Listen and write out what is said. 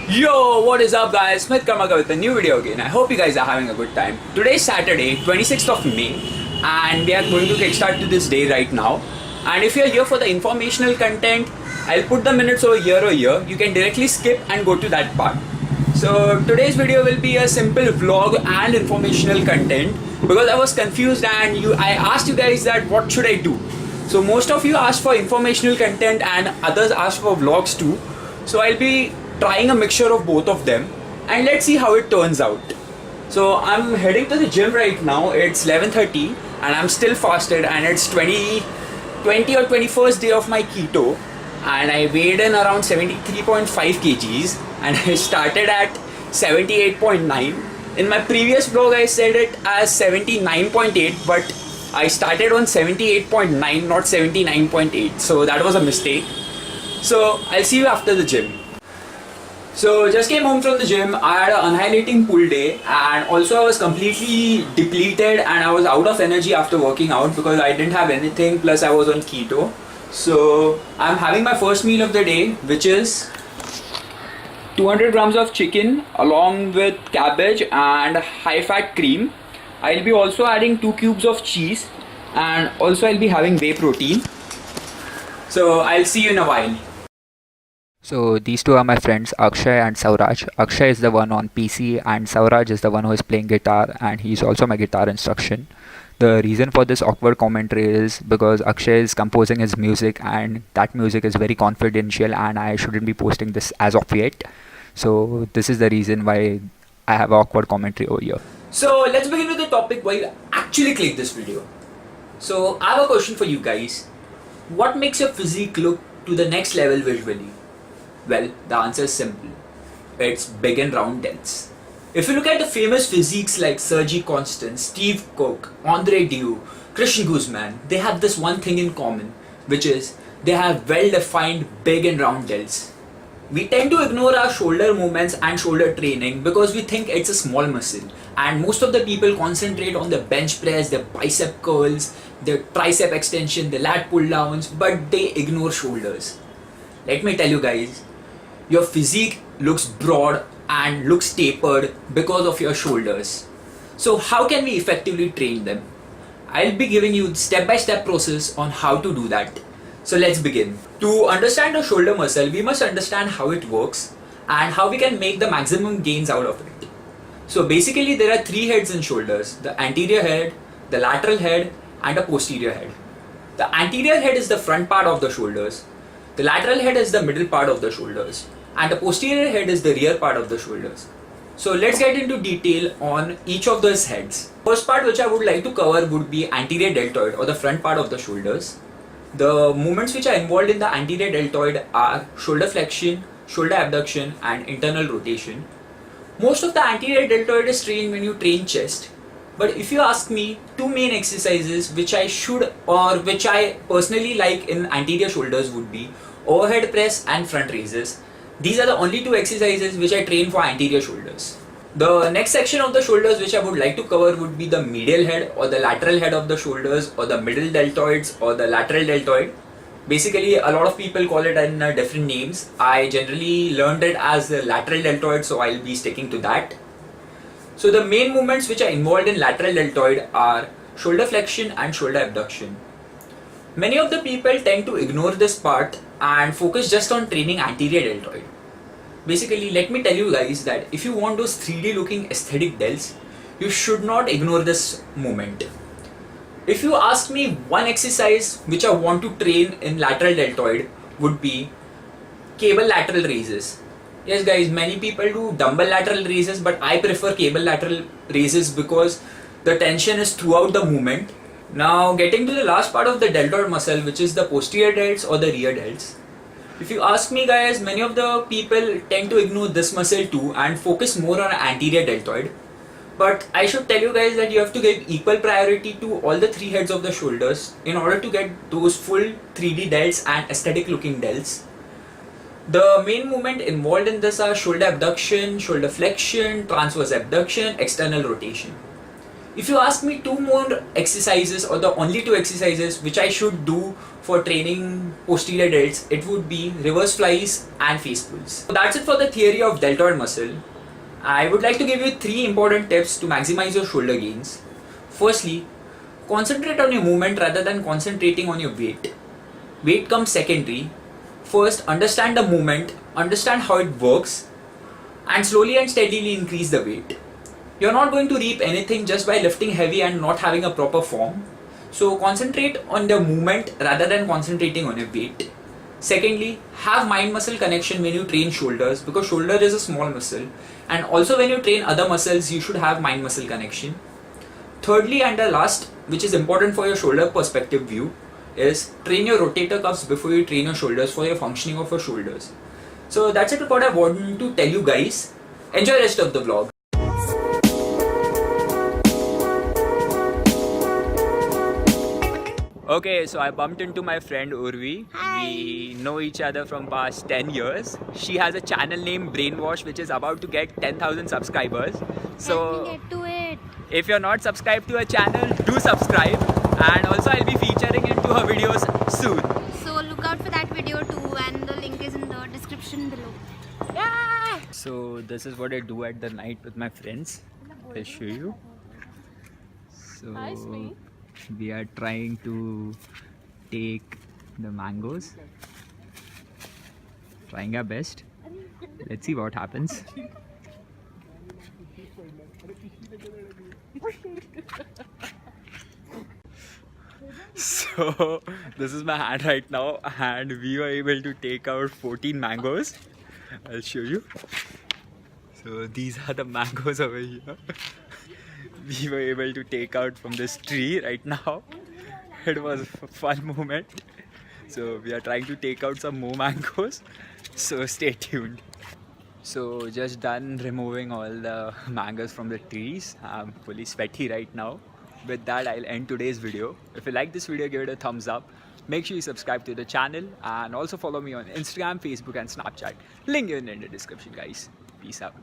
Yo, what is up guys? Smith Karmaka with a new video again. I hope you guys are having a good time. Today is Saturday, 26th of May, and we are going to kickstart to this day right now. And if you're here for the informational content, I'll put the minutes over here or here. You can directly skip and go to that part. So today's video will be a simple vlog and informational content because I was confused and I asked you guys that what should I do. So most of you asked for informational content and others asked for vlogs too. So I'll be trying a mixture of both of them and let's see how it turns out. So I'm heading to the gym right now. It's 11:30 and I'm still fasted and it's 20 or 21st day of my keto, and I weighed in around 73.5 kgs and I started at 78.9. In my previous vlog I said it as 79.8, but I started on 78.9, not 79.8, so that was a mistake. So I'll see you after the gym. So just came home from the gym. I had an annihilating pool day and also I was completely depleted and I was out of energy after working out because I didn't have anything, plus I was on keto. So I'm having my first meal of the day, which is 200 grams of chicken along with cabbage and high fat cream. I'll be also adding 2 cubes of cheese and also I'll be having whey protein. So I'll see you in a while. So these two are my friends, Akshay and Sauraj. Akshay is the one on PC and Sauraj is the one who is playing guitar, and he's also my guitar instruction. The reason for this awkward commentary is because Akshay is composing his music and that music is very confidential and I shouldn't be posting this as of yet. So this is the reason why I have awkward commentary over here. So let's begin with the topic why you actually click this video. So I have a question for you guys. What makes your physique look to the next level visually? Well, the answer is simple. It's big and round delts. If you look at the famous physiques like Sergi Constant, Steve Cook, Andre Dieu, Christian Guzman, they have this one thing in common, which is they have well-defined big and round delts. We tend to ignore our shoulder movements and shoulder training because we think it's a small muscle, and most of the people concentrate on the bench press, the bicep curls, the tricep extension, the lat pull downs, but they ignore shoulders. Let me tell you guys, your physique looks broad and looks tapered because of your shoulders. So how can we effectively train them? I'll be giving you step-by-step process on how to do that. So let's begin. To understand the shoulder muscle, we must understand how it works and how we can make the maximum gains out of it. So basically there are 3 heads in shoulders: the anterior head, the lateral head and a posterior head. The anterior head is the front part of the shoulders, the lateral head is the middle part of the shoulders, and the posterior head is the rear part of the shoulders. So let's get into detail on each of those heads. First part which I would like to cover would be anterior deltoid, or the front part of the shoulders. The movements which are involved in the anterior deltoid are shoulder flexion, shoulder abduction and internal rotation. Most of the anterior deltoid is trained when you train chest. But if you ask me, 2 main exercises which I should or which I personally like in anterior shoulders would be overhead press and front raises. These are the only 2 exercises which I train for anterior shoulders. The next section of the shoulders which I would like to cover would be the medial head or the lateral head of the shoulders, or the middle deltoids or the lateral deltoid. Basically a lot of people call it in different names. I generally learned it as the lateral deltoid, so I'll be sticking to that. So the main movements which are involved in lateral deltoid are shoulder flexion and shoulder abduction. Many of the people tend to ignore this part and focus just on training anterior deltoid. Basically, let me tell you guys that if you want those 3D looking aesthetic delts, you should not ignore this movement. If you ask me one exercise which I want to train in lateral deltoid would be cable lateral raises. Yes guys, many people do dumbbell lateral raises, but I prefer cable lateral raises because the tension is throughout the movement. Now getting to the last part of the deltoid muscle, which is the posterior delts or the rear delts. If you ask me guys, many of the people tend to ignore this muscle too and focus more on anterior deltoid. But I should tell you guys that you have to give equal priority to all the 3 heads of the shoulders in order to get those full 3D delts and aesthetic looking delts. The main movement involved in this are shoulder abduction, shoulder flexion, transverse abduction, external rotation. If you ask me two more exercises or the only two exercises which I should do for training posterior delts, it would be reverse flies and face pulls. So that's it for the theory of deltoid muscle. I would like to give you 3 important tips to maximize your shoulder gains. Firstly, concentrate on your movement rather than concentrating on your weight. Weight comes secondary. First, understand the movement, understand how it works, and slowly and steadily increase the weight. You're not going to reap anything just by lifting heavy and not having a proper form. So concentrate on the movement rather than concentrating on your weight. Secondly, have mind muscle connection when you train shoulders, because shoulder is a small muscle, and also when you train other muscles you should have mind muscle connection. Thirdly and the last, which is important for your shoulder perspective view, is train your rotator cuffs before you train your shoulders for your functioning of your shoulders. So that's it what I wanted to tell you guys. Enjoy the rest of the vlog. Okay, so I bumped into my friend Urvi. Hi. We know each other from past 10 years. She has a channel named Brainwash which is about to get 10,000 subscribers. So Let me get to it. if you're not subscribed to her channel, do subscribe. And also I'll be featuring into her videos soon. So look out for that video too, and the link is in the description below. Yeah! So this is what I do at the night with my friends. I'll show you. So we are trying to take the mangoes. Trying our best. Let's see what happens. So this is my hand right now, and we were able to take out 14 mangoes. I'll show you. So these are the mangoes over here. We were able to take out from this tree right now. It was a fun moment. So we are trying to take out some more mangoes. So stay tuned. So just done removing all the mangoes from the trees. I'm fully sweaty right now. With that, I'll end today's video. If you like this video, give it a thumbs up. Make sure you subscribe to the channel and also follow me on Instagram, Facebook and Snapchat. Link in the description, guys. Peace out.